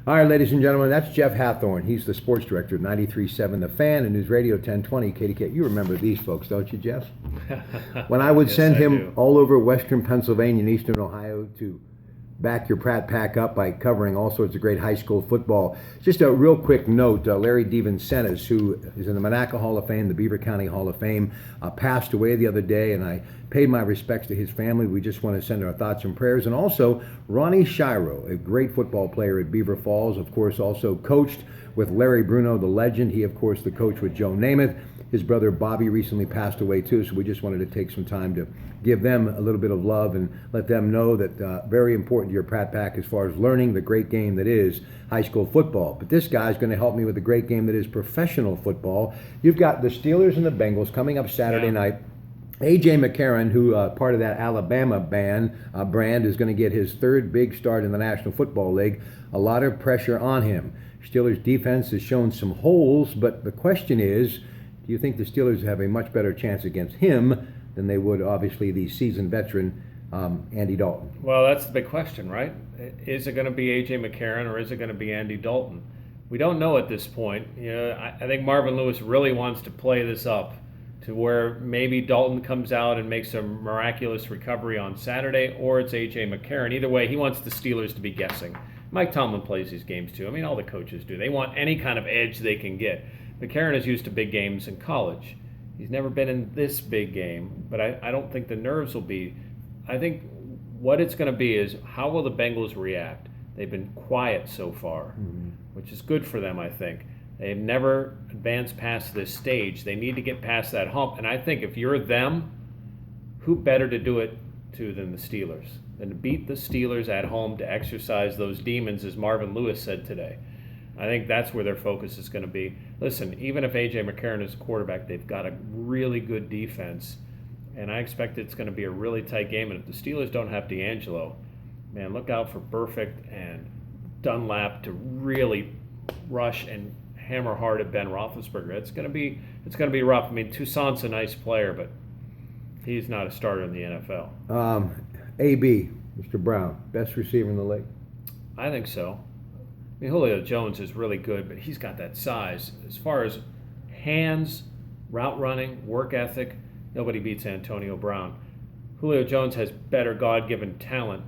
All right, ladies and gentlemen, that's Jeff Hathorn. He's the sports director of 93.7 The Fan and News Radio 1020 KDK. You remember these folks, don't you, Jeff? When I would Yes, send I him do. all over western Pennsylvania and eastern Ohio to back your Pratt pack up by covering all sorts of great high school football. Just a real quick note, Larry DeVincentis, who is in the Monaco Hall of Fame, the Beaver County Hall of Fame, passed away the other day, and I paid my respects to his family. We just want to send our thoughts and prayers. And also, Ronnie Shiro, a great football player at Beaver Falls, of course, also coached with Larry Bruno, the legend. He, of course, the coach with Joe Namath. His brother Bobby recently passed away too, so we just wanted to take some time to give them a little bit of love and let them know that very important to your Pratt Pack as far as learning the great game that is high school football. But this guy's going to help me with the great game that is professional football. You've got the Steelers and the Bengals coming up Saturday night. A.J. McCarron, who part of that Alabama brand, is going to get his third big start in the National Football League. A lot of pressure on him. Steelers defense has shown some holes, but the question is, do you think the Steelers have a much better chance against him than they would, obviously, the seasoned veteran Andy Dalton? Well, that's the big question, right? Is it going to be A.J. McCarron or is it going to be Andy Dalton? We don't know at this point. I think Marvin Lewis really wants to play this up to where maybe Dalton comes out and makes a miraculous recovery on Saturday, or it's A.J. McCarron. Either way, he wants the Steelers to be guessing. Mike Tomlin plays these games too. I mean, all the coaches do. They want any kind of edge they can get. McCarron is used to big games in college. He's never been in this big game, but I don't think the nerves will be. I think what it's going to be is how will the Bengals react? They've been quiet so far, which is good for them, I think. They've never advanced past this stage. They need to get past that hump. And I think if you're them, who better to do it to than the Steelers? Than to beat the Steelers at home, to exercise those demons, as Marvin Lewis said today. I think that's where their focus is going to be. Listen, even if A.J. McCarron is a quarterback, they've got a really good defense. And I expect it's going to be a really tight game. And if the Steelers don't have D'Angelo, man, look out for Burfict and Dunlap to really rush and hammer hard at Ben Roethlisberger. It's going to be rough. I mean, Toussaint's a nice player, but he's not a starter in the NFL. AB, Mr. Brown, best receiver in the league. I think so. I mean, Julio Jones is really good, but he's got that size. As far as hands, route running, work ethic, nobody beats Antonio Brown. Julio Jones has better God-given talent,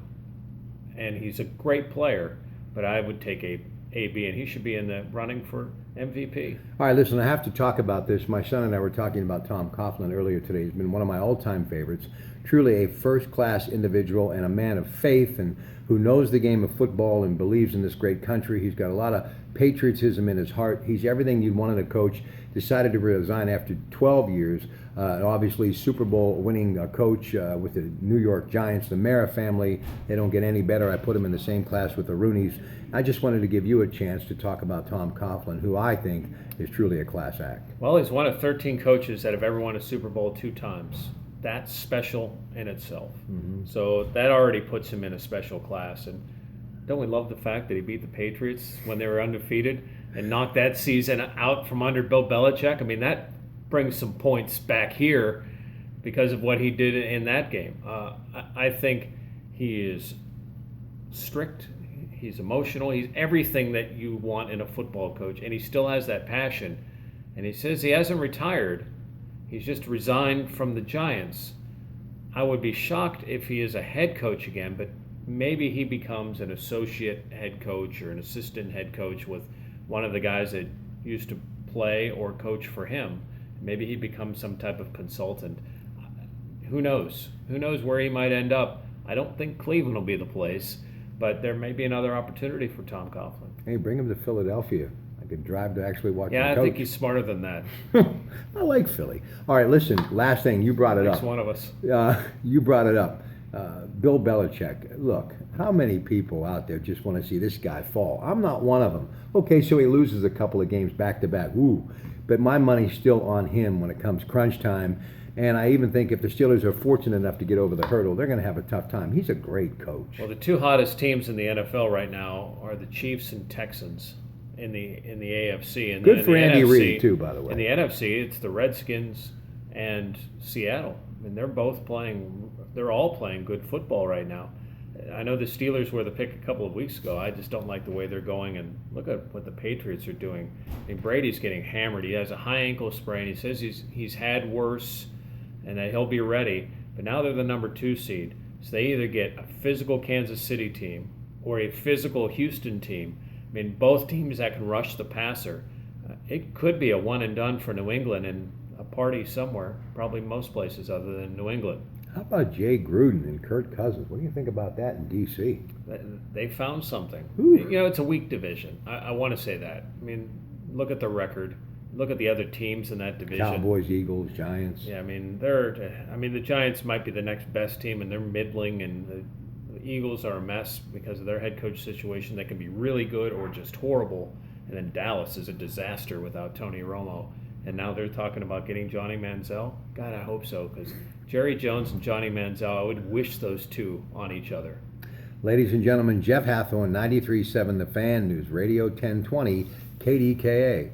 and he's a great player, but I would take AB, and he should be in the running for MVP. All right, listen, I have to talk about this. My son and I were talking about Tom Coughlin earlier today. He's been one of my all-time favorites. Truly a first-class individual and a man of faith and who knows the game of football and believes in this great country. He's got a lot of patriotism in his heart. He's everything you'd want in a coach. Decided to resign after 12 years. Obviously, Super Bowl winning coach with the New York Giants, the Mara family. They don't get any better. I put him in the same class with the Rooneys. I just wanted to give you a chance to talk about Tom Coughlin, who I think is truly a class act. Well, he's one of 13 coaches that have ever won a Super Bowl 2 times. That's special in itself. So that already puts him in a special class. And don't we love the fact that he beat the Patriots when they were undefeated and knocked that season out from under Bill Belichick? I mean, that brings some points back here because of what he did in that game. I think he is strict. He's emotional. He's everything that you want in a football coach. And he still has that passion. And he says he hasn't retired. He's just resigned from the Giants. I would be shocked if he is a head coach again, but maybe he becomes an associate head coach or an assistant head coach with one of the guys that used to play or coach for him. Maybe he becomes some type of consultant. Who knows? Who knows where he might end up? I don't think Cleveland will be the place, but there may be another opportunity for Tom Coughlin. Hey, bring him to Philadelphia. I could drive to actually watch him Yeah, I coach. think he's smarter than that. I like Philly. All right, listen, last thing, you brought it Next up. one of us. You brought it up. Bill Belichick. Look, how many people out there just want to see this guy fall? I'm not one of them. Okay, so he loses a couple of games back to back. Ooh, but my money's still on him when it comes crunch time. And I even think if the Steelers are fortunate enough to get over the hurdle, they're going to have a tough time. He's a great coach. Well, the two hottest teams in the NFL right now are the Chiefs and Texans in the AFC. And Good in for the Andy NFC, Reid, too, by the way. In the NFC, it's the Redskins and Seattle. I mean, they're all playing good football right now. I know the Steelers were the pick a couple of weeks ago. I just don't like the way they're going. And look at what the Patriots are doing. I mean, Brady's getting hammered. He has a high ankle sprain. He says he's had worse, and that he'll be ready. But now they're the number 2 seed. So they either get a physical Kansas City team or a physical Houston team. I mean, both teams that can rush the passer. It could be a one and done for New England and a party somewhere, probably most places other than New England. How about Jay Gruden and Kirk Cousins? What do you think about that in D.C.? They found something. Ooh. You know, it's a weak division. I want to say that. I mean, look at the record. Look at the other teams in that division. Cowboys, Eagles, Giants. Yeah, I mean, the Giants might be the next best team, and they're middling, and the Eagles are a mess because of their head coach situation. They can be really good or just horrible. And then Dallas is a disaster without Tony Romo. And now they're talking about getting Johnny Manziel. God, I hope so, because Jerry Jones and Johnny Manziel, I would wish those two on each other. Ladies and gentlemen, Jeff Hathorn, 93.7 The Fan, News Radio 1020, KDKA.